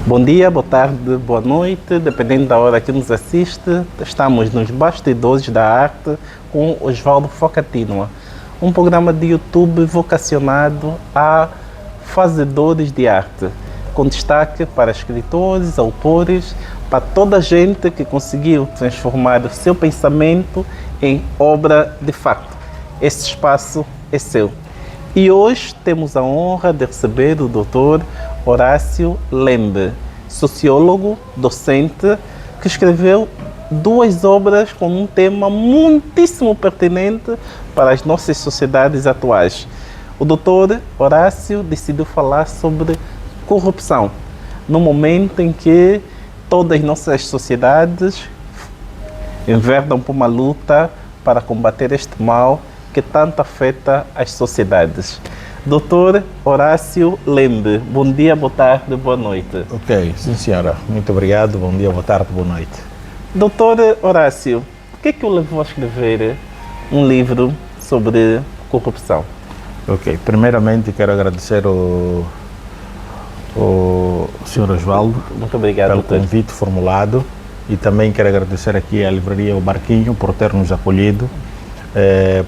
Bom dia, boa tarde, boa noite, dependendo da hora que nos assiste. Estamos nos Bastidores da Arte com Osvaldo Focatinoa, um programa de YouTube vocacionado a fazedores de arte, com destaque para escritores, autores, para toda a gente que conseguiu transformar o seu pensamento em obra de facto. Este espaço é seu. E hoje temos a honra de receber o Dr. Horácio Lembe, sociólogo, docente, que escreveu duas obras com um tema muitíssimo pertinente para as nossas sociedades atuais. O Dr. Horácio decidiu falar sobre corrupção, no momento em que todas as nossas sociedades enverdam por uma luta para combater este mal que tanto afeta as sociedades. Dr. Horácio Lembe, bom dia, boa tarde, boa noite. Ok, sim senhora. Muito obrigado, bom dia, boa tarde, boa noite. Dr. Horácio, por que o levou a escrever um livro sobre corrupção? Ok, primeiramente quero agradecer ao Sr. Osvaldo Muito obrigado, pelo doutor. convite formulado e também quero agradecer aqui à livraria O Barquinho por ter nos acolhido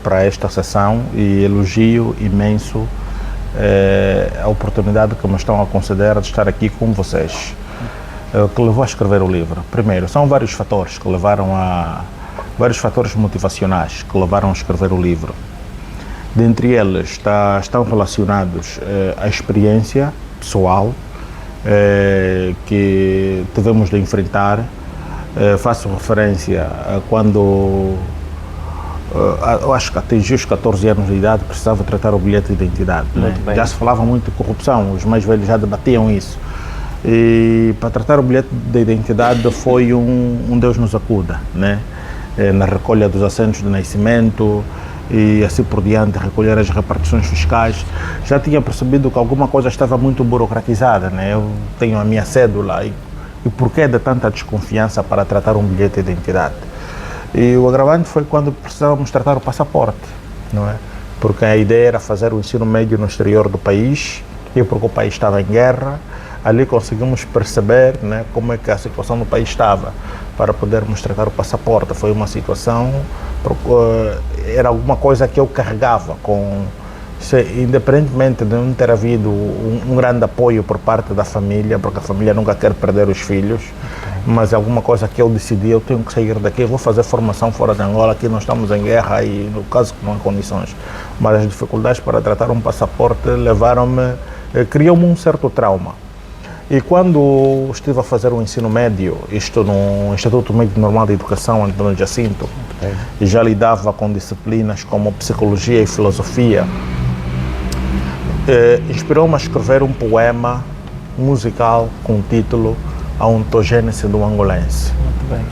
para esta sessão e elogio imenso a oportunidade que me estão a conceder de estar aqui com vocês. O que levou a escrever o livro? Primeiro, são vários fatores que levaram vários fatores motivacionais que levaram a escrever o livro. Dentre eles estão relacionados à experiência pessoal que tivemos de enfrentar. Faço referência a quando eu acho que atingi os 14 anos de idade, precisava tratar o bilhete de identidade. Né? Já se falava muito de corrupção, os mais velhos já debatiam isso. E para tratar o bilhete de identidade foi um Deus nos acuda, né? Na recolha dos assentos de nascimento e assim por diante, recolher as repartições fiscais. Já tinha percebido que alguma coisa estava muito burocratizada, né? Eu tenho a minha cédula e porquê de tanta desconfiança para tratar um bilhete de identidade? E o agravante foi quando precisávamos tratar o passaporte, não é? Porque a ideia era fazer o ensino médio no exterior do país e porque o país estava em guerra, ali conseguimos perceber, né, como é que a situação do país estava para podermos tratar o passaporte. Foi uma situação, era alguma coisa que eu carregava independentemente de não ter havido um grande apoio por parte da família, porque a família nunca quer perder os filhos, mas é alguma coisa que eu decidi, eu tenho que sair daqui, eu vou fazer formação fora de Angola, aqui nós estamos em guerra e no caso que não há condições. Mas as dificuldades para tratar um passaporte criou-me um certo trauma. E quando estive a fazer o ensino médio, isto no Instituto Médio Normal de Educação, Antônio Jacinto, e já lidava com disciplinas como psicologia e filosofia, inspirou-me a escrever um poema musical com o título A Ontogênese do Angolense. Muito bem.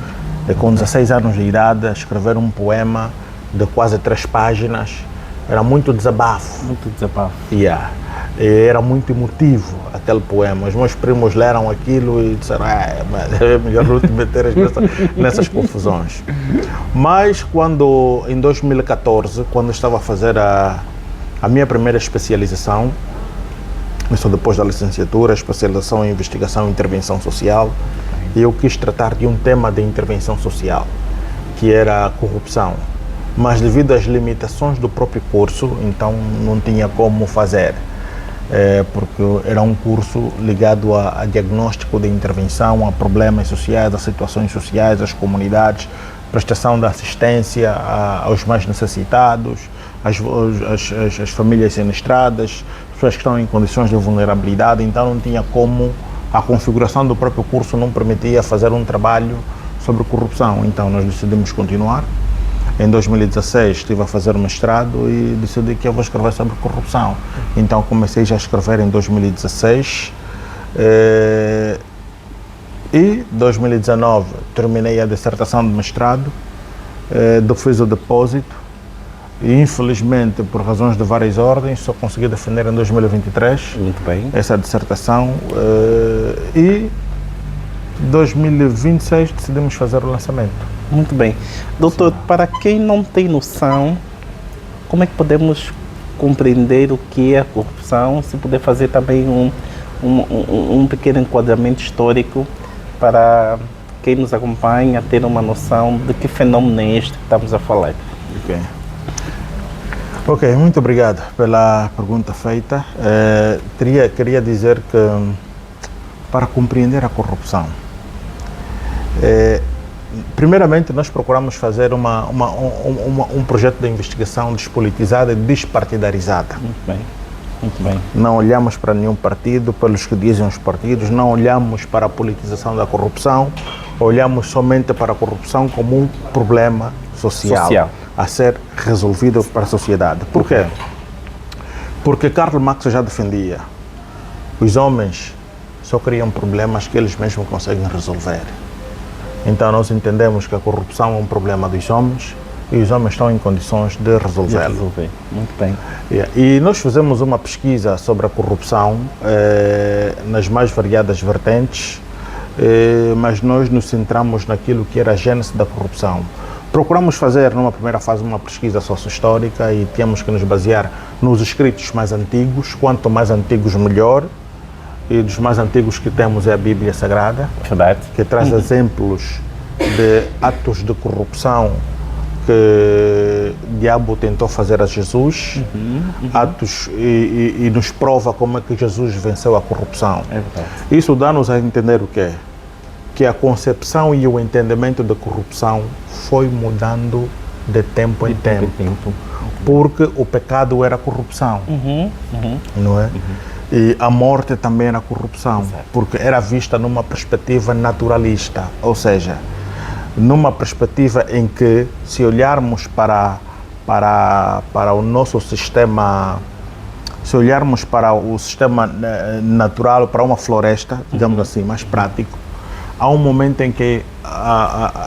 E com 16 anos de idade, a escrever um poema de quase 3 páginas, era muito desabafo. Muito desabafo. Era muito emotivo aquele poema. Os meus primos leram aquilo e disseram, mas é melhor não te meter nessas confusões. Mas quando, em 2014, quando estava a fazer a minha primeira especialização, isso depois da licenciatura, especialização em investigação e intervenção social, eu quis tratar de um tema de intervenção social, que era a corrupção. Mas devido às limitações do próprio curso, então não tinha como fazer. Porque era um curso ligado a diagnóstico de intervenção, a problemas sociais, a situações sociais, às comunidades, prestação de assistência aos mais necessitados, às famílias sinistradas, pessoas que estão em condições de vulnerabilidade. Então não tinha como, a configuração do próprio curso não permitia fazer um trabalho sobre corrupção. Então nós decidimos continuar. Em 2016 estive a fazer o mestrado e decidi que eu vou escrever sobre corrupção. Então comecei já a escrever em 2016 e 2019 terminei a dissertação de mestrado, fiz o depósito e infelizmente por razões de várias ordens só consegui defender em 2023. Muito bem. Essa dissertação e 2026 decidimos fazer o lançamento. Muito bem. Doutor, para quem não tem noção, como é que podemos compreender o que é a corrupção? Se puder fazer também um pequeno enquadramento histórico para quem nos acompanha ter uma noção de que fenômeno é este que estamos a falar. Ok, muito obrigado pela pergunta feita. Queria dizer que para compreender a corrupção, primeiramente nós procuramos fazer um projeto de investigação despolitizada e despartidarizada. Muito bem, muito bem. Não olhamos para nenhum partido, pelos que dizem os partidos, não olhamos para a politização da corrupção, olhamos somente para a corrupção como um problema social. A ser resolvido para a sociedade. Por quê? Porque Karl Marx já defendia: os homens só criam problemas que eles mesmos conseguem resolver. Então nós entendemos que a corrupção é um problema dos homens e os homens estão em condições de resolvê-lo. Muito bem. E nós fizemos uma pesquisa sobre a corrupção nas mais variadas vertentes, mas nós nos centramos naquilo que era a gênese da corrupção. Procuramos fazer, numa primeira fase, uma pesquisa socio-histórica e tínhamos que nos basear nos escritos mais antigos. Quanto mais antigos, melhor. E dos mais antigos que temos é a Bíblia Sagrada, que traz exemplos de atos de corrupção que o diabo tentou fazer a Jesus, atos e nos prova como é que Jesus venceu a corrupção. Isso dá-nos a entender o quê? Que a concepção e o entendimento da corrupção foi mudando de tempo em tempo, porque o pecado era corrupção, não é? E a morte também era corrupção, porque era vista numa perspectiva naturalista, ou seja, numa perspectiva em que, se olharmos para o nosso sistema, se olharmos para o sistema natural, para uma floresta, digamos assim, mais prático, há um momento em que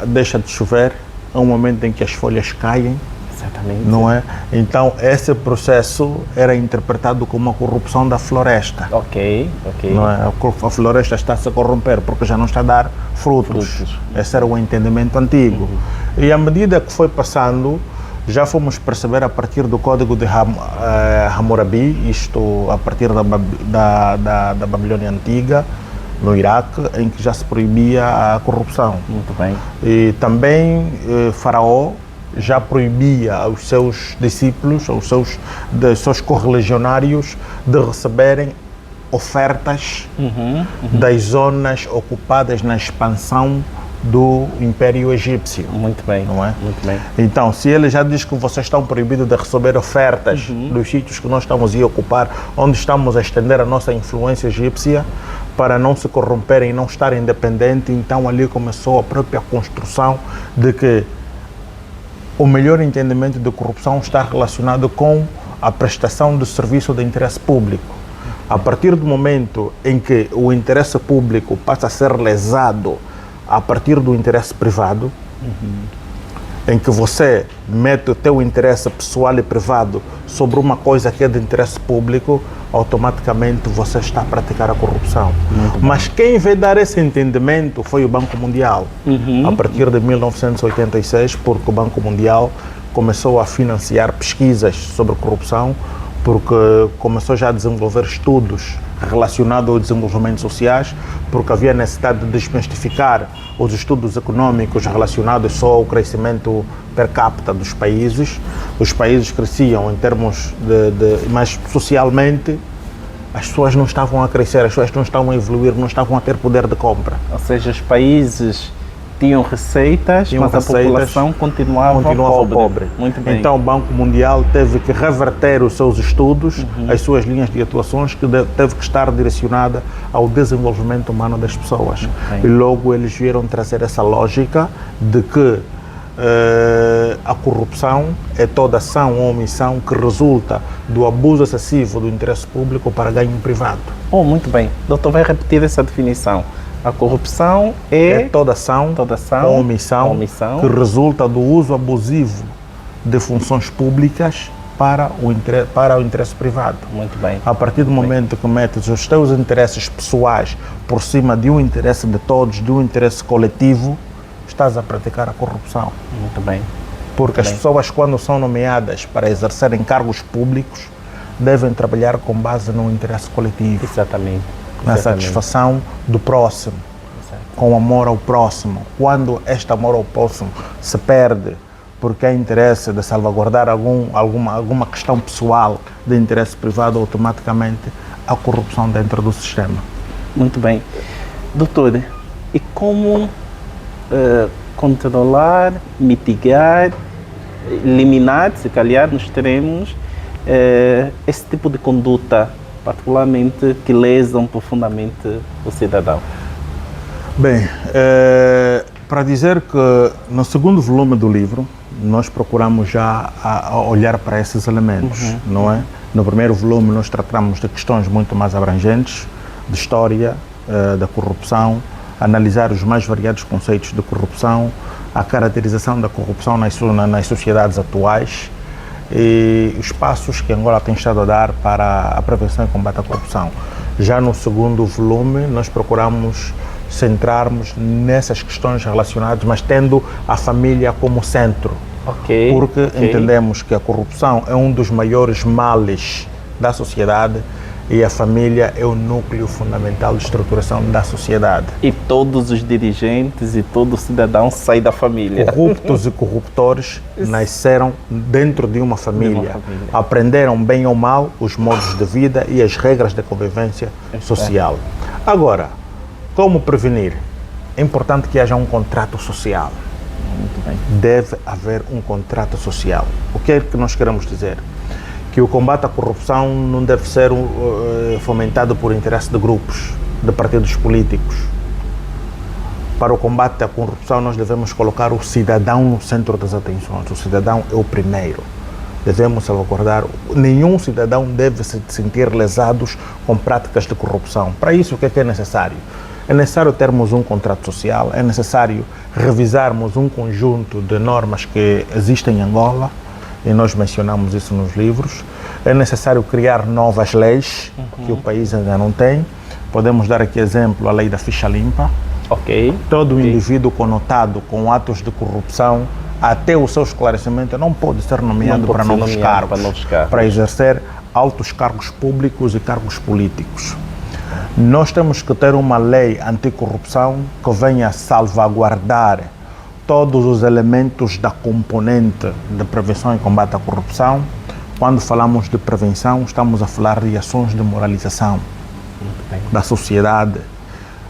deixa de chover, há um momento em que as folhas caem. Exatamente. Não é? Então, esse processo era interpretado como uma corrupção da floresta. Ok. Não é? A floresta está a se corromper porque já não está a dar frutos. Esse era o entendimento antigo. E à medida que foi passando, já fomos perceber a partir do Código de Hammurabi, isto a partir da Babilônia Antiga, no Iraque, em que já se proibia a corrupção. Muito bem. E também Faraó já proibia aos seus discípulos, aos seus correligionários, de receberem ofertas das zonas ocupadas na expansão do Império Egípcio. Muito bem, não é? Muito bem. Então, se ele já diz que vocês estão proibidos de receber ofertas dos sítios que nós estamos a ocupar, onde estamos a estender a nossa influência egípcia, para não se corromperem e não estarem independentes, então ali começou a própria construção de que o melhor entendimento de corrupção está relacionado com a prestação de serviço de interesse público. A partir do momento em que o interesse público passa a ser lesado a partir do interesse privado, em que você mete o teu interesse pessoal e privado sobre uma coisa que é de interesse público, automaticamente você está a praticar a corrupção. Mas quem veio dar esse entendimento foi o Banco Mundial, a partir de 1986, porque o Banco Mundial começou a financiar pesquisas sobre corrupção, porque começou já a desenvolver estudos relacionados ao desenvolvimento sociais, porque havia necessidade de desmistificar os estudos econômicos relacionados só ao crescimento per capita dos países. Os países cresciam em termos mas socialmente as pessoas não estavam a crescer, as pessoas não estavam a evoluir, não estavam a ter poder de compra. Ou seja, os países tinham receitas, mas a população continuava pobre. Muito bem. Então o Banco Mundial teve que reverter os seus estudos, as suas linhas de atuações, que teve que estar direcionada ao desenvolvimento humano das pessoas. E logo eles vieram trazer essa lógica de que a corrupção é toda ação ou omissão que resulta do abuso excessivo do interesse público para ganho privado. Muito bem. Doutor, vai repetir essa definição. A corrupção é toda ação ou omissão que resulta do uso abusivo de funções públicas para o interesse privado. Muito bem. A partir do momento que metes os teus interesses pessoais por cima de um interesse de todos, de um interesse coletivo, estás a praticar a corrupção. Muito bem. Porque as pessoas, quando são nomeadas para exercerem cargos públicos, devem trabalhar com base no interesse coletivo. Exatamente. na Exatamente. satisfação do próximo, com amor ao próximo. Quando este amor ao próximo se perde porque há interesse de salvaguardar alguma questão pessoal de interesse privado, automaticamente há corrupção dentro do sistema. Muito bem. Doutor, e como controlar, mitigar, eliminar, se calhar, nos teremos esse tipo de conduta, particularmente que lesam profundamente o cidadão? Bem, para dizer que no segundo volume do livro, nós procuramos já olhar para esses elementos, não é? No primeiro volume nós tratamos de questões muito mais abrangentes, de história, da corrupção, analisar os mais variados conceitos de corrupção, a caracterização da corrupção nas sociedades atuais e os passos que Angola tem estado a dar para a prevenção e combate à corrupção. Já no segundo volume nós procuramos centrarmos nessas questões relacionadas, mas tendo a família como centro. Porque entendemos que a corrupção é um dos maiores males da sociedade e a família é o núcleo fundamental de estruturação da sociedade. E todos os dirigentes e todo cidadão saem da família. Corruptos e corruptores nasceram dentro de uma família. Aprenderam bem ou mal os modos de vida e as regras de convivência social. Agora, como prevenir? É importante que haja um contrato social. Muito bem. Deve haver um contrato social. O que é que nós queremos dizer? Que o combate à corrupção não deve ser fomentado por interesse de grupos, de partidos políticos. Para o combate à corrupção nós devemos colocar o cidadão no centro das atenções. O cidadão é o primeiro. Devemos salvaguardar. Nenhum cidadão deve se sentir lesados com práticas de corrupção. Para isso, o que é necessário? É necessário termos um contrato social, é necessário revisarmos um conjunto de normas que existem em Angola, e nós mencionamos isso nos livros. É necessário criar novas leis que o país ainda não tem. Podemos dar aqui exemplo, a lei da ficha limpa. Todo indivíduo conotado com atos de corrupção, até o seu esclarecimento, não pode ser nomeado para novos cargos, para exercer altos cargos públicos e cargos políticos. Nós temos que ter uma lei anticorrupção que venha salvaguardar todos os elementos da componente de prevenção e combate à corrupção. Quando falamos de prevenção, estamos a falar de ações de moralização da sociedade.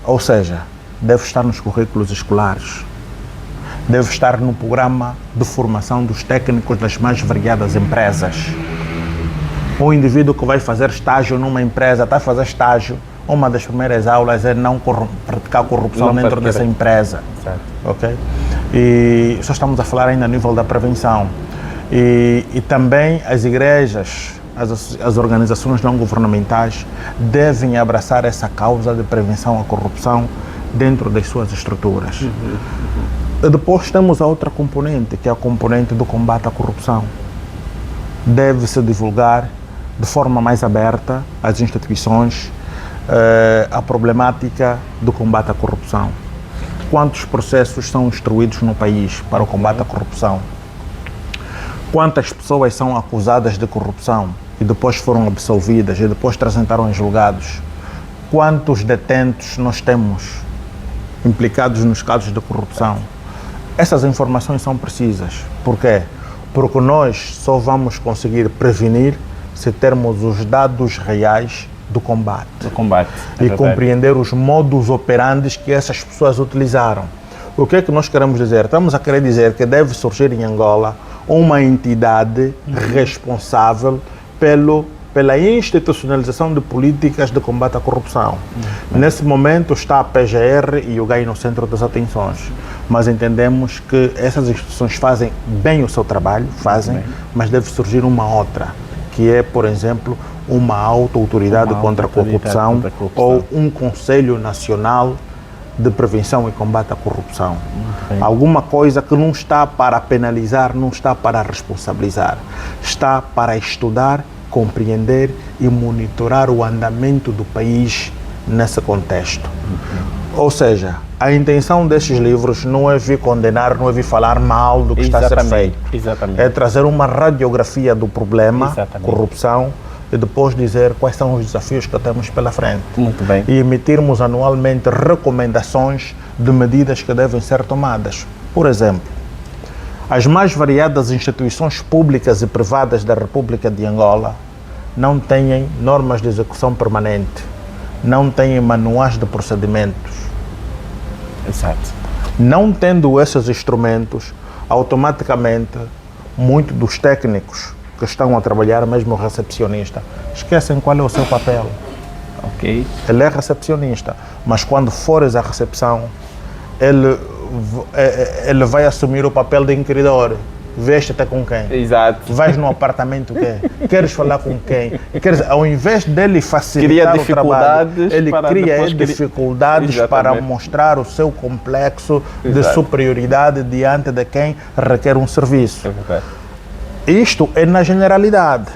Ou seja, deve estar nos currículos escolares, deve estar no programa de formação dos técnicos das mais variadas empresas. O indivíduo que vai fazer estágio numa empresa, está a fazer estágio, uma das primeiras aulas é não praticar corrupção dentro dessa empresa. Ok? E só estamos a falar ainda a nível da prevenção. E também as igrejas, as organizações não governamentais devem abraçar essa causa de prevenção à corrupção dentro das suas estruturas. E depois temos a outra componente, que é a componente do combate à corrupção. Deve-se divulgar de forma mais aberta às instituições a problemática do combate à corrupção. Quantos processos são instruídos no país para o combate à corrupção? Quantas pessoas são acusadas de corrupção e depois foram absolvidas e depois transitaram em julgados? Quantos detentos nós temos implicados nos casos de corrupção? Essas informações são precisas. Por quê? Porque nós só vamos conseguir prevenir se termos os dados reais do combate. E compreender os modus operandi que essas pessoas utilizaram. O que é que nós queremos dizer? Estamos a querer dizer que deve surgir em Angola uma entidade responsável pela institucionalização de políticas de combate à corrupção. Nesse momento está a PGR e o GAI no centro das atenções, mas entendemos que essas instituições fazem bem o seu trabalho, mas deve surgir uma outra, que é, por exemplo, uma autoridade contra a corrupção ou um Conselho Nacional de Prevenção e Combate à Corrupção. Alguma coisa que não está para penalizar, não está para responsabilizar, está para estudar, compreender e monitorar o andamento do país nesse contexto. Ou seja, a intenção destes livros não é vir condenar, não é vir falar mal do que está a ser feito. É trazer uma radiografia do problema, corrupção, e depois dizer quais são os desafios que temos pela frente. Muito bem. E emitirmos anualmente recomendações de medidas que devem ser tomadas. Por exemplo, as mais variadas instituições públicas e privadas da República de Angola não têm normas de execução permanente, não têm manuais de procedimentos. Exato. Não tendo esses instrumentos, automaticamente, muitos dos técnicos que estão a trabalhar, mesmo o recepcionista, esquecem qual é o seu papel. Ok. Ele é recepcionista, mas quando fores à recepção, ele vai assumir o papel de inquiridor. Veste-te com quem? Exato. Vais no apartamento quê? Queres falar com quem? Ao invés dele facilitar o trabalho, ele cria dificuldades para mostrar o seu complexo de superioridade diante de quem requer um serviço. É verdade. Isto é na generalidade,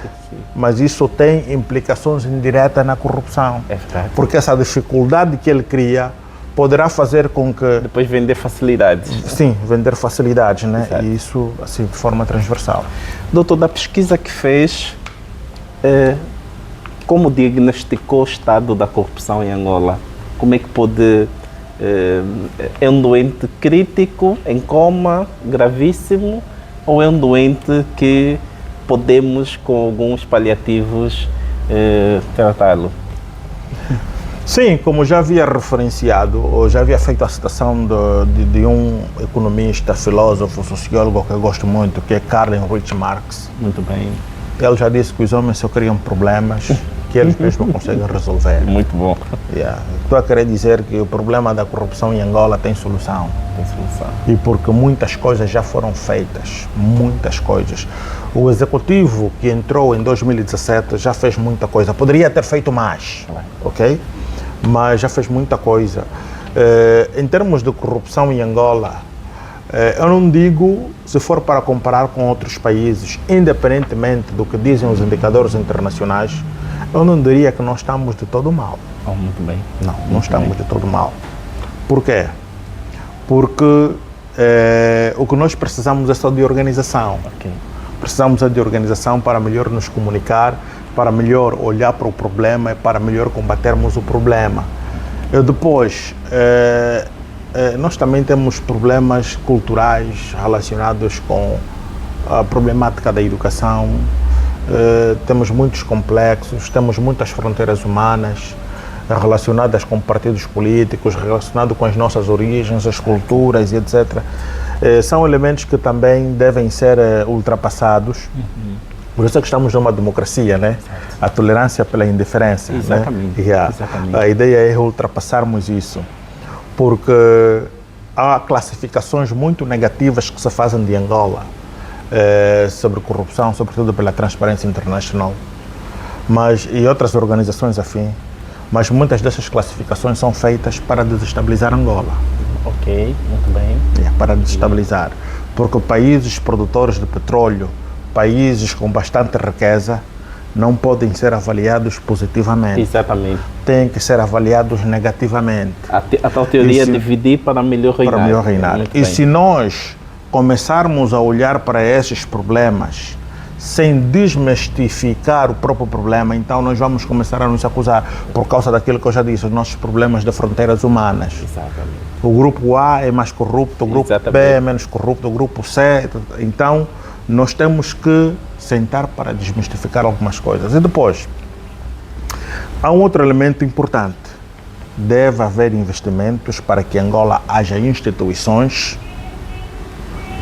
mas isso tem implicações indiretas na corrupção. É verdade. Porque essa dificuldade que ele cria poderá fazer com que... Depois vender facilidades. Sim, vender facilidades, né? Exato. E isso, assim, de forma transversal. Doutor, da pesquisa que fez, como diagnosticou o estado da corrupção em Angola? Como é que pode... é um doente crítico, em coma, gravíssimo, ou é um doente que podemos, com alguns paliativos, tratá-lo? Sim, como já havia referenciado, ou já havia feito a citação de um economista, filósofo, sociólogo que eu gosto muito, que é Karl Heinrich Marx. Muito bem. Ele já disse que os homens só criam problemas que eles mesmos conseguem resolver. Muito bom. Estou a querer dizer que o problema da corrupção em Angola tem solução. Tem solução. E porque muitas coisas já foram feitas, muitas coisas. O executivo que entrou em 2017 já fez muita coisa. Poderia ter feito mais, ok? Mas já fez muita coisa. Em termos de corrupção em Angola, eu não digo, se for para comparar com outros países, independentemente do que dizem os indicadores internacionais, eu não diria que nós estamos de todo mal. Oh, muito bem. Não estamos de todo mal. Por quê? Porque o que nós precisamos é só de organização. Okay. Precisamos de organização para melhor nos comunicar, para melhor olhar para o problema e para melhor combatermos o problema. Depois, nós também temos problemas culturais relacionados com a problemática da educação, temos muitos complexos, temos muitas fronteiras humanas relacionadas com partidos políticos, relacionadas com as nossas origens, as culturas e etc. São elementos que também devem ser ultrapassados. Por isso é que estamos numa democracia, né? Exato. A tolerância pela indiferença. Exatamente. Né? Exatamente. A ideia é ultrapassarmos isso, porque há classificações muito negativas que se fazem de Angola sobre corrupção, sobretudo pela Transparência Internacional, e outras organizações afins, mas muitas dessas classificações são feitas para desestabilizar Angola. Ok, muito bem. Para desestabilizar, porque países produtores de petróleo, países com bastante riqueza, não podem ser avaliados positivamente. Exatamente. Têm que ser avaliados negativamente. A tal teoria é dividir para melhor reinar. Para melhor reinar. E se nós começarmos a olhar para esses problemas sem desmistificar o próprio problema, então nós vamos começar a nos acusar por causa daquilo que eu já disse, os nossos problemas de fronteiras humanas. Exatamente. O grupo A é mais corrupto, o grupo B é menos corrupto, o grupo C... Então, nós temos que sentar para desmistificar algumas coisas. E depois, há um outro elemento importante. Deve haver investimentos para que em Angola haja instituições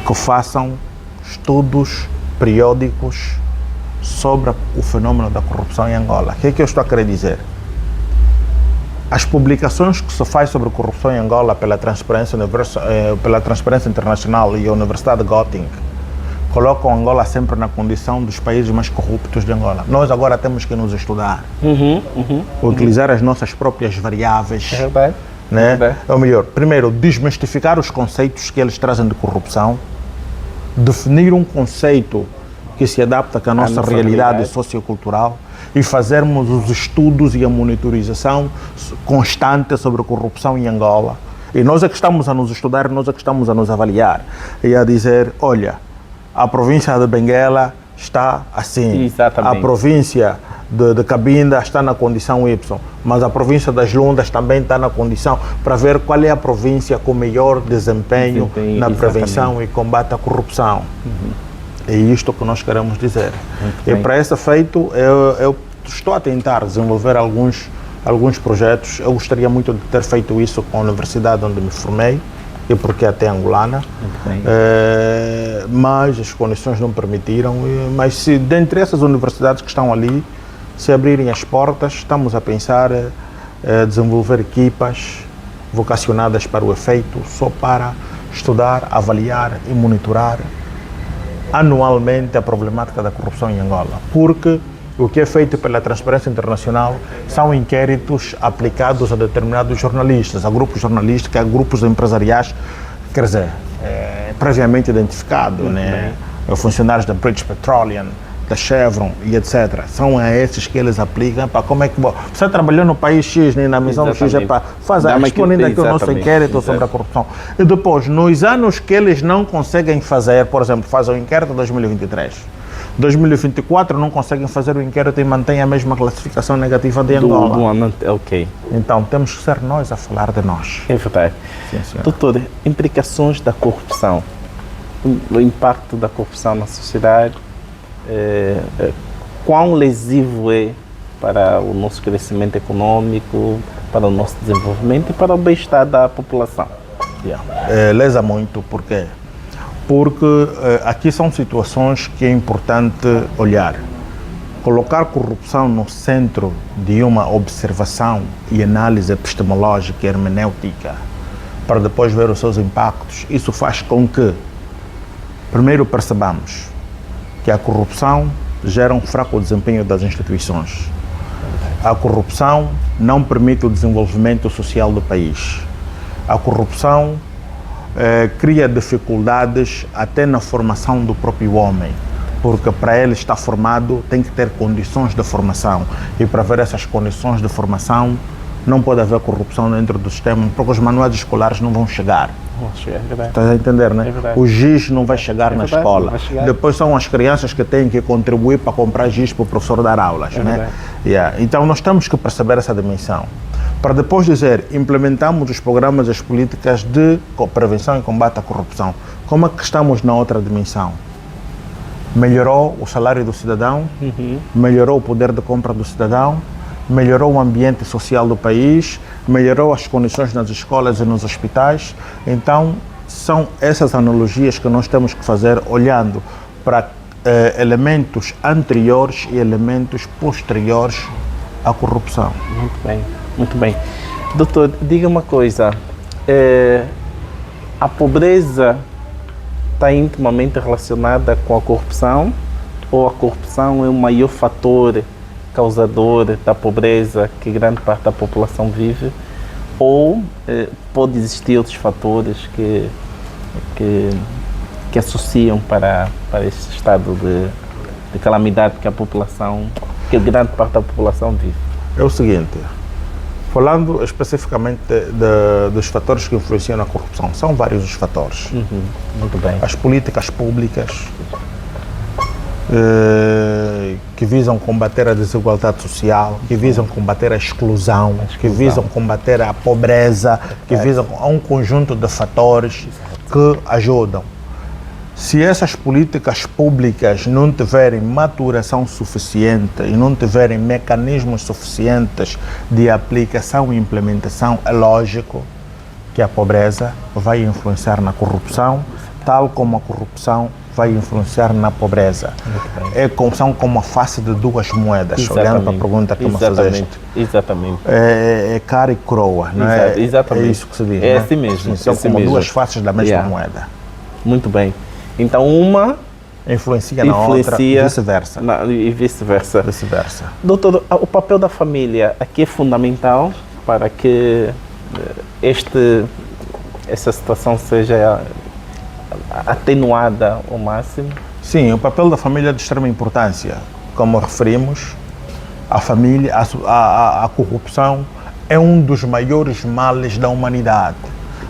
que façam estudos periódicos sobre o fenômeno da corrupção em Angola. O que é que eu estou a querer dizer? As publicações que se faz sobre corrupção em Angola pela Transparência Internacional e a Universidade de Göttingen colocam Angola sempre na condição dos países mais corruptos de Angola. Nós agora temos que nos estudar, utilizar as nossas próprias variáveis. É verdade. Né? É o melhor. Primeiro, desmistificar os conceitos que eles trazem de corrupção, definir um conceito que se adapta com a nossa realidade sociocultural e fazermos os estudos e a monitorização constante sobre a corrupção em Angola. E nós é que estamos a nos estudar, nós é que estamos a nos avaliar e a dizer, olha, a província de Benguela está assim. Exatamente. A província de Cabinda está na condição Y, mas a província das Lundas também está na condição, para ver qual é a província com melhor desempenho na prevenção e combate à corrupção. É isto que nós queremos dizer. E para esse efeito, eu estou a tentar desenvolver alguns projetos. Eu gostaria muito de ter feito isso com a universidade onde me formei, e porque até angolana, mas as condições não permitiram. Mas se dentre essas universidades que estão ali, se abrirem as portas, estamos a pensar desenvolver equipas vocacionadas para o efeito, só para estudar, avaliar e monitorar anualmente a problemática da corrupção em Angola. Porque o que é feito pela Transparência Internacional são inquéritos aplicados a determinados jornalistas, a grupos jornalísticos, a grupos empresariais, quer dizer, previamente identificados, né? Funcionários da British Petroleum, da Chevron e etc. São a esses que eles aplicam para como é que você trabalhou no país X, né, na missão X, é para fazer, respondendo aqui o nosso inquérito sobre a corrupção. E depois, nos anos que eles não conseguem fazer, por exemplo, fazem o inquérito em 2023, 2024 não conseguem fazer o inquérito e mantêm a mesma classificação negativa de Angola. Ok. Então temos que ser nós a falar de nós. É verdade. Sim, senhor. Doutor, implicações da corrupção, o impacto da corrupção na sociedade, quão lesivo é para o nosso crescimento econômico, para o nosso desenvolvimento e para o bem-estar da população? Lesa muito, por quê? Porque aqui são situações que é importante olhar. Colocar corrupção no centro de uma observação e análise epistemológica e hermenêutica, para depois ver os seus impactos, isso faz com que, primeiro, percebamos que a corrupção gera um fraco desempenho das instituições. A corrupção não permite o desenvolvimento social do país. A corrupção cria dificuldades até na formação do próprio homem, porque para ele estar formado tem que ter condições de formação, e para ver essas condições de formação não pode haver corrupção dentro do sistema, porque os manuais escolares não vão chegar. Estás a entender, né? O giz não vai chegar na escola. Depois são as crianças que têm que contribuir para comprar giz para o professor dar aulas, né? Então nós temos que perceber essa dimensão, para depois dizer, implementamos os programas e as políticas de prevenção e combate à corrupção. Como é que estamos na outra dimensão? Melhorou o salário do cidadão, melhorou o poder de compra do cidadão, melhorou o ambiente social do país, melhorou as condições nas escolas e nos hospitais. Então, são essas analogias que nós temos que fazer olhando para elementos anteriores e elementos posteriores à corrupção. Muito bem, muito bem. Doutor, diga uma coisa, a pobreza está intimamente relacionada com a corrupção, ou a corrupção é o maior fator causador da pobreza que grande parte da população vive, ou pode existir outros fatores que associam para esse estado de calamidade que grande parte da população vive? É o seguinte, falando especificamente dos fatores que influenciam na corrupção, são vários os fatores. Muito bem. As políticas públicas que visam combater a desigualdade social, que visam combater a exclusão, que visam combater a pobreza, que visam um conjunto de fatores que ajudam. Se essas políticas públicas não tiverem maturação suficiente e não tiverem mecanismos suficientes de aplicação e implementação, é lógico que a pobreza vai influenciar na corrupção, tal como a corrupção vai influenciar na pobreza. São como a face de duas moedas, olhando para a pergunta que me fizeste. Exatamente. É cara e coroa, não é? Exatamente. É isso que se diz. É assim mesmo. São como duas faces da mesma moeda. Muito bem. Então, uma influencia na outra e vice-versa. E vice-versa. Doutor, o papel da família aqui é fundamental para que essa situação seja atenuada ao máximo? Sim, o papel da família é de extrema importância. Como referimos, a família, a corrupção é um dos maiores males da humanidade.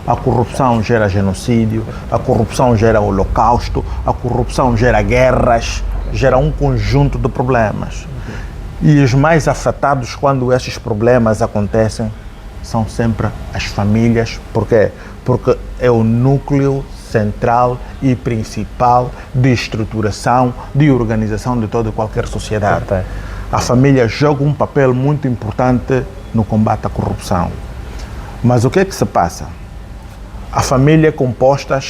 A corrupção gera genocídio, a corrupção gera holocausto, a corrupção gera guerras, gera um conjunto de problemas. E os mais afetados quando esses problemas acontecem são sempre as famílias. Por quê? Porque é o núcleo central e principal de estruturação, de organização de toda e qualquer sociedade. A família joga um papel muito importante no combate à corrupção. Mas o que é que se passa? A família é composta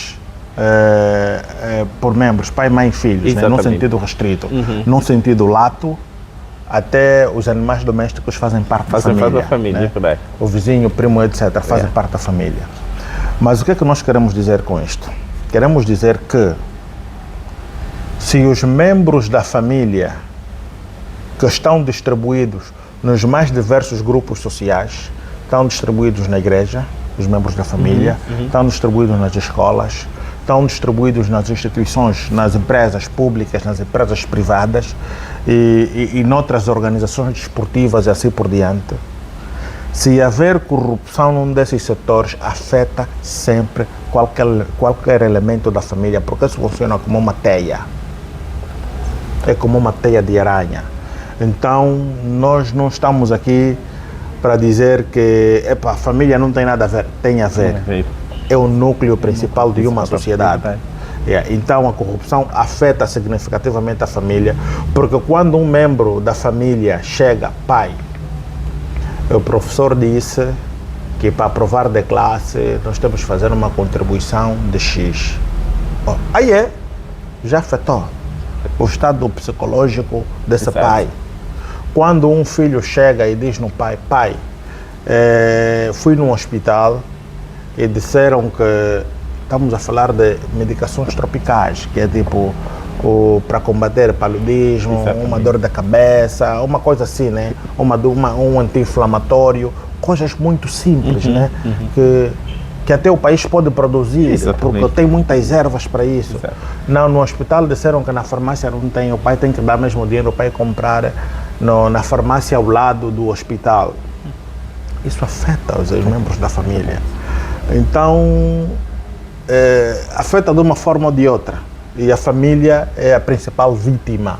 por membros, pai, mãe e filhos, né? Num sentido restrito. Num sentido lato, até os animais domésticos fazem parte da família. Né? O vizinho, o primo, etc. fazem parte da família. Mas o que é que nós queremos dizer com isto? Queremos dizer que se os membros da família que estão distribuídos nos mais diversos grupos sociais, estão distribuídos na igreja, os membros da família, estão distribuídos nas escolas, estão distribuídos nas instituições, nas empresas públicas, nas empresas privadas e noutras organizações desportivas e assim por diante. Se haver corrupção num desses setores, afeta sempre qualquer elemento da família, porque isso funciona como uma teia. É como uma teia de aranha. Então, nós não estamos aqui para dizer que a família não tem nada a ver. Tem a ver. É o núcleo principal de uma sociedade. Então, a corrupção afeta significativamente a família, porque quando um membro da família chega, pai, o professor disse que para aprovar de classe nós temos que fazer uma contribuição de X. Aí já afetou o estado psicológico desse pai. Quando um filho chega e diz no pai, fui num hospital e disseram que estamos a falar de medicações tropicais, que é tipo para combater paludismo, uma dor da cabeça, uma coisa assim, né? Um anti-inflamatório, coisas muito simples, né? Que até o país pode produzir, porque tem muitas ervas para isso. Não, no hospital disseram que na farmácia não tem, o pai tem que dar mesmo dinheiro para ir comprar na farmácia ao lado do hospital. Isso afeta os membros da família. Então, afeta de uma forma ou de outra. E a família é a principal vítima.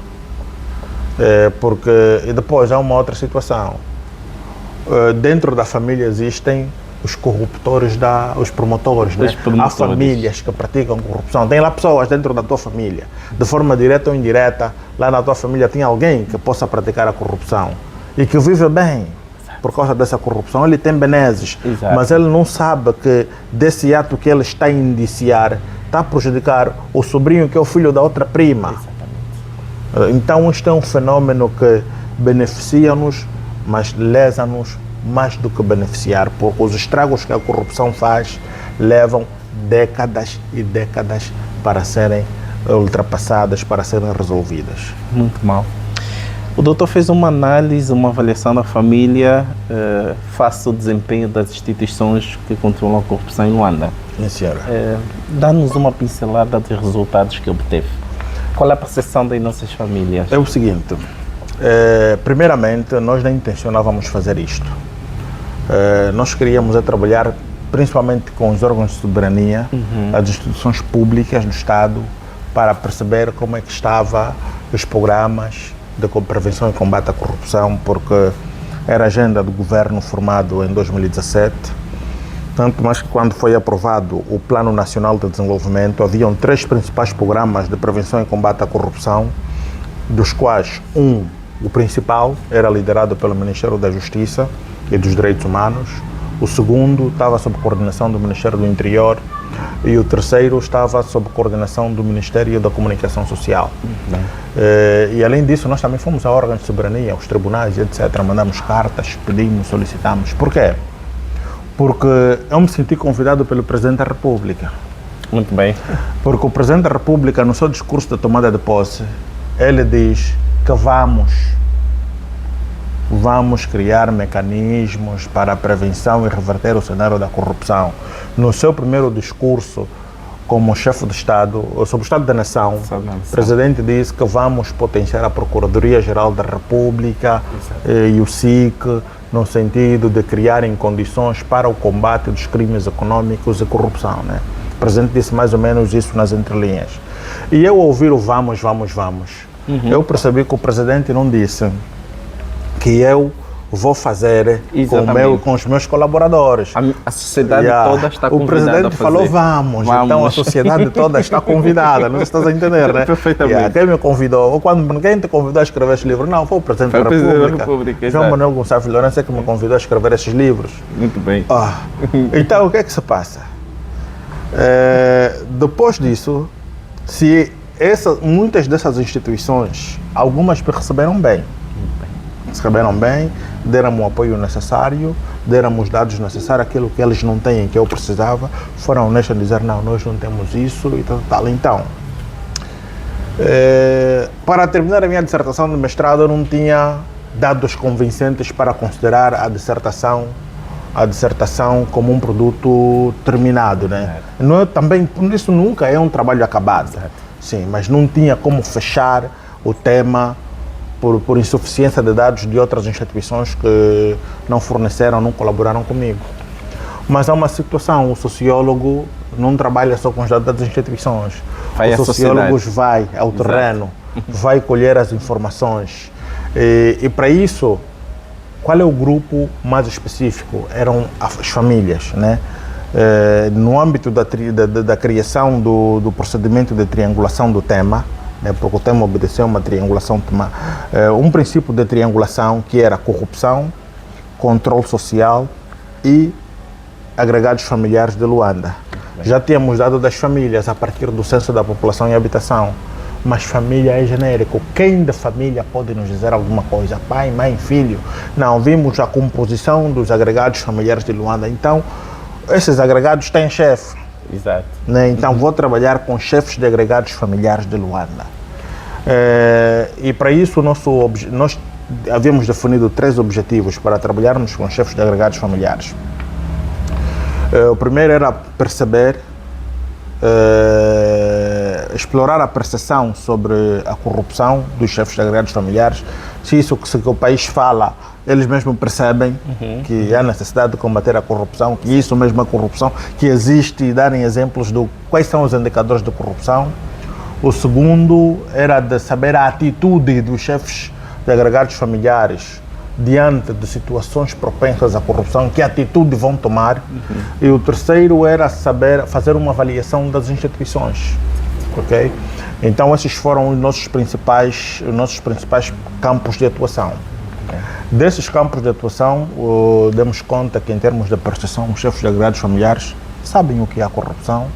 E depois há uma outra situação. Dentro da família existem os corruptores, os promotores, né? Há famílias que praticam corrupção. Tem lá pessoas dentro da tua família, de forma direta ou indireta, lá na tua família tem alguém que possa praticar a corrupção e que vive bem por causa dessa corrupção. Ele tem benesses, mas ele não sabe que desse ato que ele está a indiciar está a prejudicar o sobrinho que é o filho da outra prima. Então isto é um fenômeno que beneficia-nos, mas lesa-nos mais do que beneficiar, porque os estragos que a corrupção faz levam décadas e décadas para serem ultrapassadas, para serem resolvidas. Muito mal. O doutor fez uma análise, uma avaliação da família face ao desempenho das instituições que controlam a corrupção em Luanda. Sim, senhora. Dá-nos uma pincelada dos resultados que obteve. Qual é a percepção das nossas famílias? É o seguinte, primeiramente, nós nem intencionávamos fazer isto. Nós queríamos trabalhar principalmente com os órgãos de soberania, as instituições públicas do Estado, para perceber como é que estavam os programas de prevenção e combate à corrupção, porque era a agenda do governo formado em 2017, tanto mais que quando foi aprovado o Plano Nacional de Desenvolvimento, haviam 3 principais programas de prevenção e combate à corrupção, dos quais o principal era liderado pelo Ministério da Justiça e dos Direitos Humanos, o segundo estava sob coordenação do Ministério do Interior e o terceiro estava sob coordenação do Ministério da Comunicação Social. E além disso, nós também fomos a órgãos de soberania, aos tribunais, etc. Mandamos cartas, pedimos, solicitamos. Por quê? Porque eu me senti convidado pelo Presidente da República. Muito bem. Porque o Presidente da República, no seu discurso de tomada de posse, ele diz que vamos criar mecanismos para a prevenção e reverter o cenário da corrupção. No seu primeiro discurso como chefe de Estado, sobre o Estado da Nação, o Presidente disse que vamos potenciar a Procuradoria-Geral da República e o SIC, no sentido de criarem condições para o combate dos crimes econômicos e corrupção, né? O Presidente disse mais ou menos isso nas entrelinhas. E eu ouvir o vamos, eu percebi que o presidente não disse que eu vou fazer com os meus colaboradores. A sociedade toda está convidada. O presidente a fazer. falou, vamos, então a sociedade toda está convidada, não estás a entender, né? Perfeitamente. Quem me convidou, ou quem te convidou a escrever esse livro? Não, foi o presidente da República. João Manuel Gonçalves Lourenço é que me convidou a escrever esses livros. Muito bem. Então, o que é que se passa? Depois disso, muitas dessas instituições, algumas receberam bem, deram-me o apoio necessário, deram-me os dados necessários, aquilo que eles não têm, que eu precisava, foram honestos em dizer, não, nós não temos isso e tal. Então, para terminar a minha dissertação de mestrado, eu não tinha dados convincentes para considerar a dissertação como um produto terminado, né? Não, também, isso nunca é um trabalho acabado, sim, mas não tinha como fechar o tema por insuficiência de dados de outras instituições que não forneceram, não colaboraram comigo. Mas há uma situação, o sociólogo não trabalha só com os dados das instituições. Os sociólogos vai ao terreno, vai colher as informações. E para isso, qual é o grupo mais específico? Eram as famílias, né? No âmbito da criação do procedimento de triangulação do tema, porque o tema obedeceu uma triangulação, um princípio de triangulação que era corrupção, controle social e agregados familiares de Luanda. Já tínhamos dado das famílias a partir do censo da população e habitação, mas família é genérico. Quem da família pode nos dizer alguma coisa? Pai, mãe, filho? Não, vimos a composição dos agregados familiares de Luanda. Então, esses agregados têm chefe. Exato. Né? Então, vou trabalhar com chefes de agregados familiares de Luanda. E para isso, nós havíamos definido 3 objetivos para trabalharmos com chefes de agregados familiares. O primeiro era perceber, explorar a percepção sobre a corrupção dos chefes de agregados familiares. Se isso que o país fala, eles mesmos percebem que há necessidade de combater a corrupção, que isso mesmo é corrupção, que existe, e darem exemplos de quais são os indicadores de corrupção. O segundo era de saber a atitude dos chefes de agregados familiares diante de situações propensas à corrupção, que atitude vão tomar. E o terceiro era fazer uma avaliação das instituições. Ok? Então esses foram os nossos principais campos de atuação. Desses campos de atuação, demos conta que em termos de percepção, os chefes de agregados familiares sabem o que é a corrupção,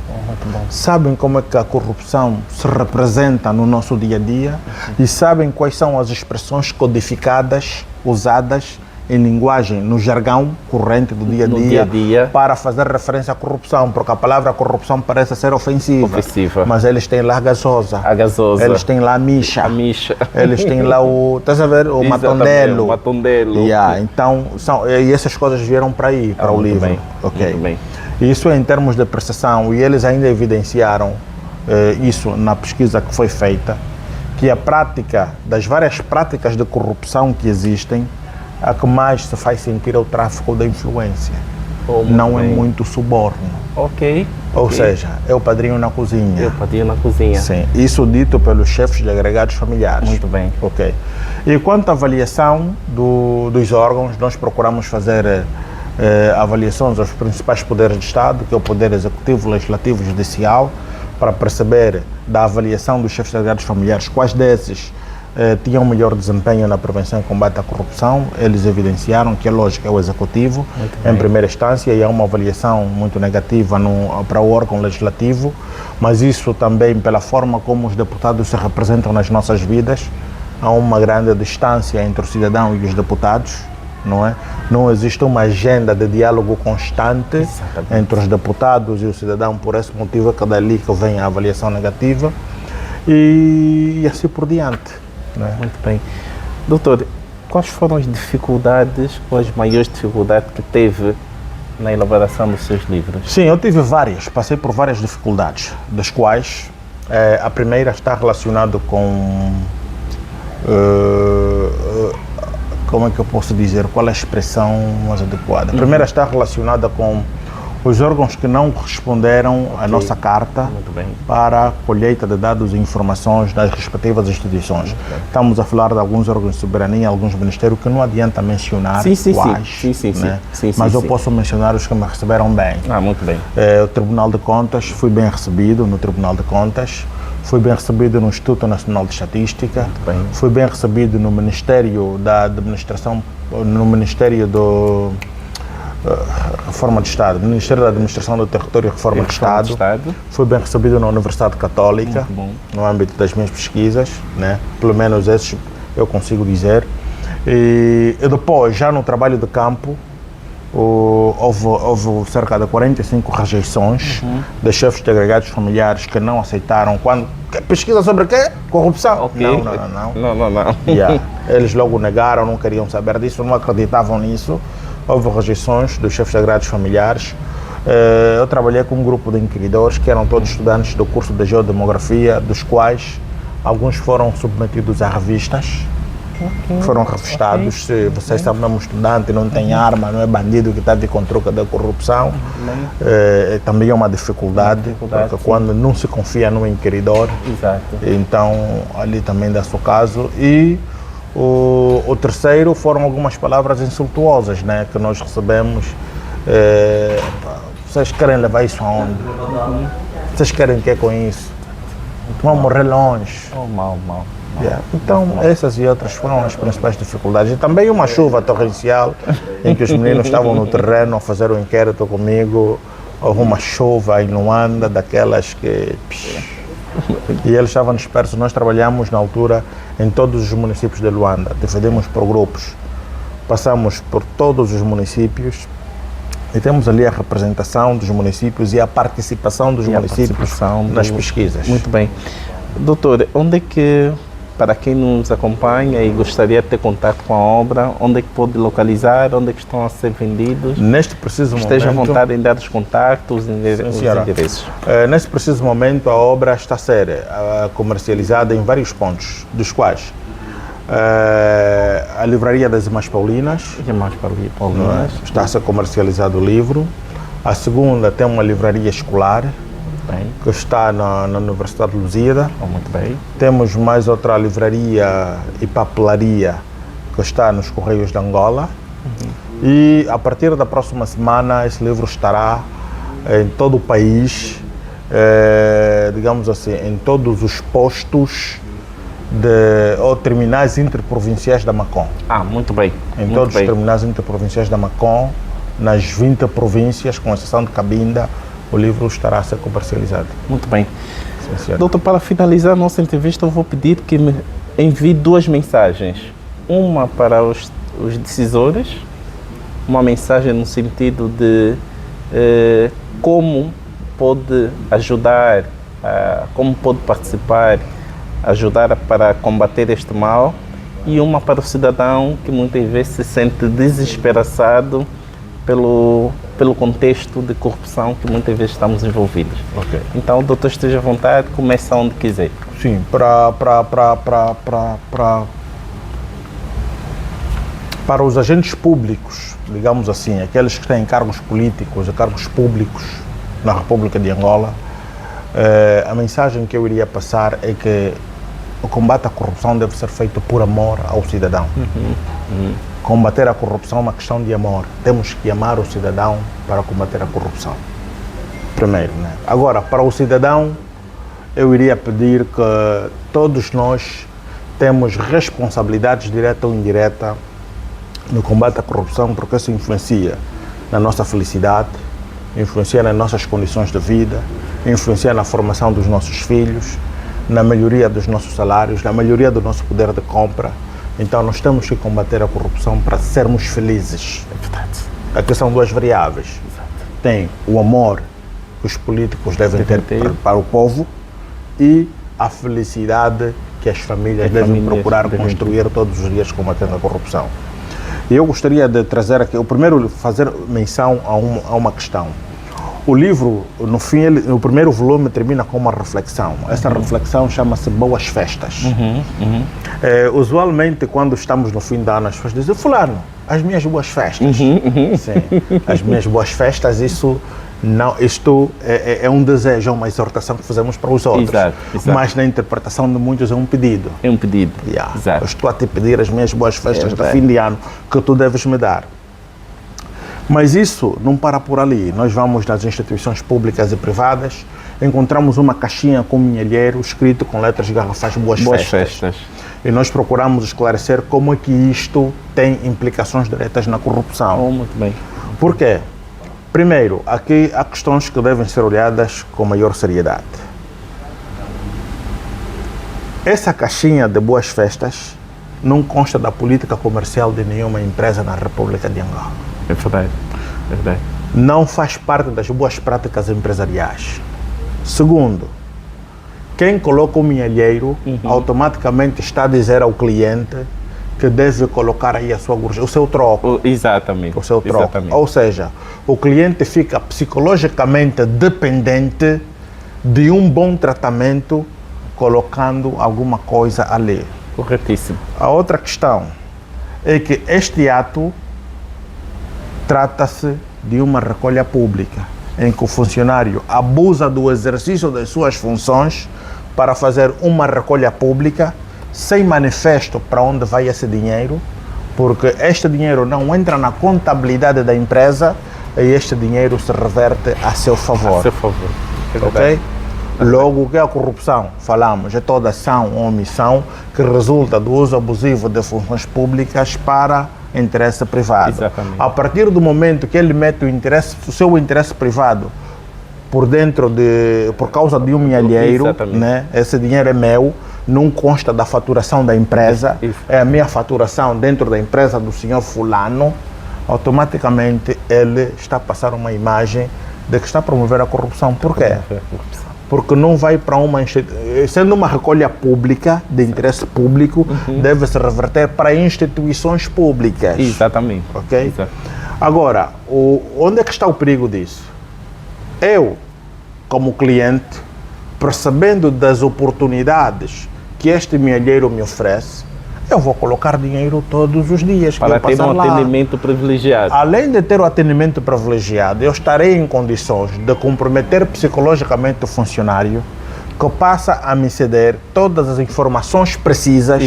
sabem como é que a corrupção se representa no nosso dia a dia e sabem quais são as expressões codificadas, usadas em linguagem, no jargão corrente do dia a dia, para fazer referência à corrupção, porque a palavra corrupção parece ser ofensiva. Mas eles têm lá a gasosa, eles têm lá a micha, eles têm lá estás a ver, o matondelo. Então, e essas coisas vieram para aí, para o livro. Muito bem. Isso é em termos de percepção, e eles ainda evidenciaram isso na pesquisa que foi feita, que a prática, das várias práticas de corrupção que existem, a que mais se faz sentir é o tráfico da influência. Não é muito suborno. Ou seja, é o padrinho na cozinha. Sim, isso dito pelos chefes de agregados familiares. Muito bem. E quanto à avaliação dos órgãos, nós procuramos fazer avaliações aos principais poderes de Estado, que é o Poder Executivo, Legislativo e Judicial, para perceber da avaliação dos chefes de agregados familiares quais desses tinham melhor desempenho na prevenção e combate à corrupção. Eles evidenciaram que a lógica é o Executivo, em primeira instância, e há uma avaliação muito negativa para o órgão legislativo, mas isso também pela forma como os deputados se representam nas nossas vidas. Há uma grande distância entre o cidadão e os deputados, não é? Não existe uma agenda de diálogo constante entre os deputados e o cidadão, por esse motivo é que dali que vem a avaliação negativa e assim por diante. Muito bem. Doutor, quais foram as maiores dificuldades que teve na elaboração dos seus livros? Sim, eu tive várias, passei por várias dificuldades, das quais a primeira está relacionada com, como é que eu posso dizer, qual é a expressão mais adequada? A primeira está relacionada com Os órgãos que não responderam à nossa carta Muito bem. para a colheita de dados e informações das respectivas instituições. Estamos a falar de alguns órgãos de soberania, alguns ministérios que não adianta mencionar quais, né? Mas eu posso mencionar os que me receberam bem. Muito bem. O Tribunal de Contas, fui bem recebido no Tribunal de Contas, fui bem recebido no Instituto Nacional de Estatística, fui bem recebido no Ministério da Administração, no Ministério do Reforma de Estado, Ministério da Administração do Território e Reforma de Estado. Fui bem recebido na Universidade Católica, no âmbito das minhas pesquisas, né? Pelo menos esses eu consigo dizer. E depois, já no trabalho de campo, houve cerca de 45 rejeições de chefes de agregados familiares que não aceitaram. Quando pesquisa sobre o quê? Corrupção? Não. Yeah. Eles logo negaram, não queriam saber disso, não acreditavam nisso. Houve rejeições dos chefes de agregados familiares. Eu trabalhei com um grupo de inquiridores que eram todos estudantes do curso de Geodemografia, dos quais alguns foram submetidos a revistas, foram revistados. Se você é mesmo estudante, não tem arma, não é bandido que está de com troca da corrupção, também é uma dificuldade, porque quando não se confia no inquiridor, então ali também dá-se o caso. E o terceiro foram algumas palavras insultuosas, né, que nós recebemos. Vocês querem levar isso aonde? Vocês querem o que com isso? Vão morrer longe. Mal. Yeah. Então, essas e outras foram as principais dificuldades. E também uma chuva torrencial, em que os meninos estavam no terreno a fazer um inquérito comigo. Houve uma chuva em Luanda, daquelas que... E eles estavam dispersos. Nós trabalhamos na altura em todos os municípios de Luanda, dividimos por grupos, passamos por todos os municípios e temos ali a representação dos municípios e a participação dos municípios nas pesquisas. Muito bem. Doutor, onde é que, para quem nos acompanha e gostaria de ter contato com a obra, onde é que pode localizar, onde é que estão a ser vendidos? Neste preciso momento... Esteja à vontade em dar os contactos, os endereços. Neste preciso momento, a obra está a ser comercializada em vários pontos, dos quais a Livraria das Irmãs Paulinas, está a ser comercializado o livro. A segunda tem uma livraria escolar, que está na Universidade de Lusíada. Muito bem. Temos mais outra livraria e papelaria que está nos Correios de Angola. E a partir da próxima semana esse livro estará em todo o país, digamos assim, em todos os postos ou terminais interprovinciais da Macon. Muito bem. Em todos os terminais interprovinciais da Macon, nas 20 províncias, com exceção de Cabinda, o livro estará a ser comercializado. Muito bem. Doutor, para finalizar a nossa entrevista, eu vou pedir que me envie 2 mensagens. Uma para os decisores, uma mensagem no sentido de como pode ajudar, como pode participar, ajudar para combater este mal, e uma para o cidadão que muitas vezes se sente desesperançado pelo contexto de corrupção que muitas vezes estamos envolvidos. Então, o doutor esteja à vontade, começa onde quiser. Sim, para os agentes públicos, digamos assim, aqueles que têm cargos políticos e cargos públicos na República de Angola, a mensagem que eu iria passar é que o combate à corrupção deve ser feito por amor ao cidadão. Combater a corrupção é uma questão de amor. Temos que amar o cidadão para combater a corrupção. Primeiro, né? Agora, para o cidadão, eu iria pedir que todos nós temos responsabilidades direta ou indireta no combate à corrupção, porque isso influencia na nossa felicidade, influencia nas nossas condições de vida, influencia na formação dos nossos filhos, na melhoria dos nossos salários, na melhoria do nosso poder de compra. Então nós temos que combater a corrupção para sermos felizes. Aqui são 2 variáveis. Tem o amor que os políticos devem ter para o povo e a felicidade que as famílias devem procurar construir todos os dias combatendo a corrupção. E eu gostaria de trazer aqui, primeiro fazer menção a uma questão. O livro, no fim, o primeiro volume termina com uma reflexão. Essa reflexão chama-se Boas Festas. Usualmente, quando estamos no fim do ano, as pessoas dizem: fulano, as minhas boas festas. Sim, as minhas boas festas, isso Não, isto é um desejo, é uma exortação que fazemos para os outros. Exato. Mas na interpretação de muitos é um pedido. É um pedido. Eu estou a te pedir as minhas boas festas de fim de ano que tu deves me dar. Mas isso não para por ali. Nós vamos nas instituições públicas e privadas, encontramos uma caixinha com minhalheiro escrito com letras garrafais boas festas. E nós procuramos esclarecer como é que isto tem implicações diretas na corrupção. Muito bem. Por quê? Primeiro, aqui há questões que devem ser olhadas com maior seriedade. Essa caixinha de boas festas não consta da política comercial de nenhuma empresa na República de Angola. É verdade. É verdade. Não faz parte das boas práticas empresariais. Segundo, quem coloca o minhalheiro automaticamente está a dizer ao cliente que deve colocar aí a sua gorjeta, o seu troco. Exatamente. O seu troco. Exatamente. Ou seja, o cliente fica psicologicamente dependente de um bom tratamento colocando alguma coisa ali. Corretíssimo. A outra questão é que este ato trata-se de uma recolha pública, em que o funcionário abusa do exercício das suas funções para fazer uma recolha pública sem manifesto para onde vai esse dinheiro, porque este dinheiro não entra na contabilidade da empresa e este dinheiro se reverte a seu favor. A seu favor. Ok? Logo, o que é a corrupção? Falamos, é toda ação ou omissão que resulta do uso abusivo de funções públicas para interesse privado. Exatamente. A partir do momento que ele mete o seu interesse privado por causa de um minhalheiro, né? Esse dinheiro é meu, não consta da faturação da empresa, é a minha faturação dentro da empresa do senhor fulano, automaticamente ele está a passar uma imagem de que está a promover a corrupção. Por quê? Porque não vai para uma instituição, sendo uma recolha pública, de interesse público, deve se reverter para instituições públicas. Exatamente. Ok? Exato. Agora, onde é que está o perigo disso? Eu, como cliente, percebendo das oportunidades que este minhalheiro me oferece, eu vou colocar dinheiro todos os dias. Para ter um atendimento privilegiado. Além de ter o atendimento privilegiado, eu estarei em condições de comprometer psicologicamente o funcionário que passa a me ceder todas as informações precisas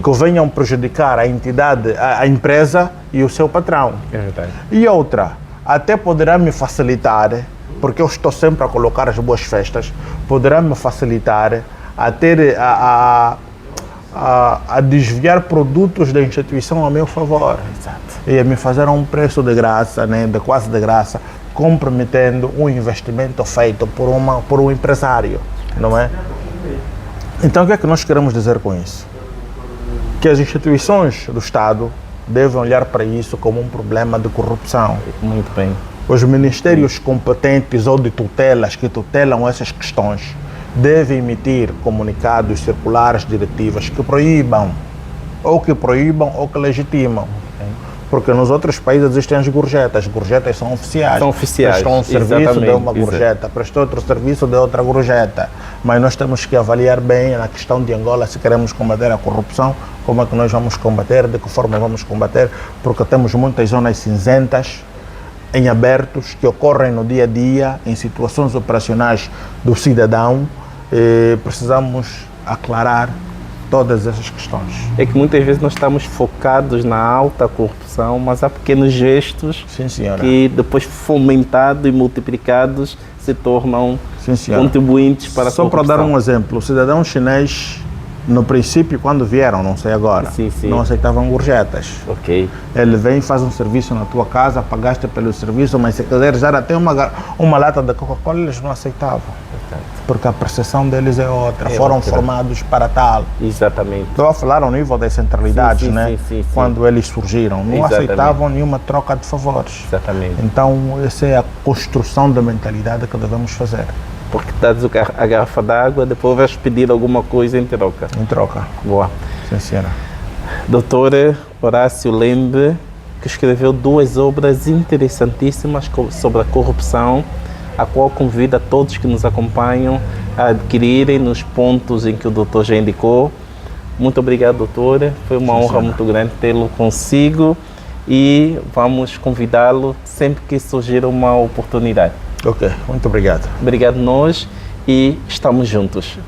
que venham prejudicar a entidade, a empresa e o seu patrão. É verdade. E outra, até poderá me facilitar, porque eu estou sempre a colocar as boas festas, poderá me facilitar a ter a desviar produtos da instituição a meu favor. Exato. E a me fazer a um preço de graça, né, de quase de graça, comprometendo um investimento feito por um empresário, não é? Então, o que é que nós queremos dizer com isso? Que as instituições do Estado devem olhar para isso como um problema de corrupção. Muito bem. Os ministérios competentes ou de tutelas que tutelam essas questões devem emitir comunicados, circulares, diretivas que proíbam ou que legitimam. Porque nos outros países existem as gorjetas. As gorjetas são oficiais. São oficiais. Prestou um serviço de uma gorjeta, prestou outro serviço de outra gorjeta. Mas nós temos que avaliar bem na questão de Angola se queremos combater a corrupção, como é que nós vamos combater, de que forma vamos combater, porque temos muitas zonas cinzentas em abertos que ocorrem no dia a dia, em situações operacionais do cidadão. Precisamos aclarar todas essas questões. É que muitas vezes nós estamos focados na alta corrupção, mas há pequenos gestos que depois fomentados e multiplicados se tornam contribuintes para a corrupção. Só para dar um exemplo, o cidadão chinês, no princípio, quando vieram, não sei agora, não aceitavam gorjetas. Ok. Ele vem e faz um serviço na tua casa, pagaste pelo serviço, mas se quiser já até uma lata de Coca-Cola, eles não aceitavam. Porque a percepção deles é outra, foram formados para tal. Exatamente. Estou a falar ao nível das centralidades, né? Quando eles surgiram, não aceitavam nenhuma troca de favores. Exatamente. Então, essa é a construção da mentalidade que devemos fazer. Porque dás a garrafa d'água, depois vais pedir alguma coisa em troca. Em troca. Boa. Sim, senhora. Doutor Horácio Lembe, que escreveu 2 obras interessantíssimas sobre a corrupção, a qual convido a todos que nos acompanham a adquirirem nos pontos em que o doutor já indicou. Muito obrigado, doutor. Foi uma honra muito grande tê-lo consigo e vamos convidá-lo sempre que surgir uma oportunidade. Ok, muito obrigado. Obrigado nós e estamos juntos.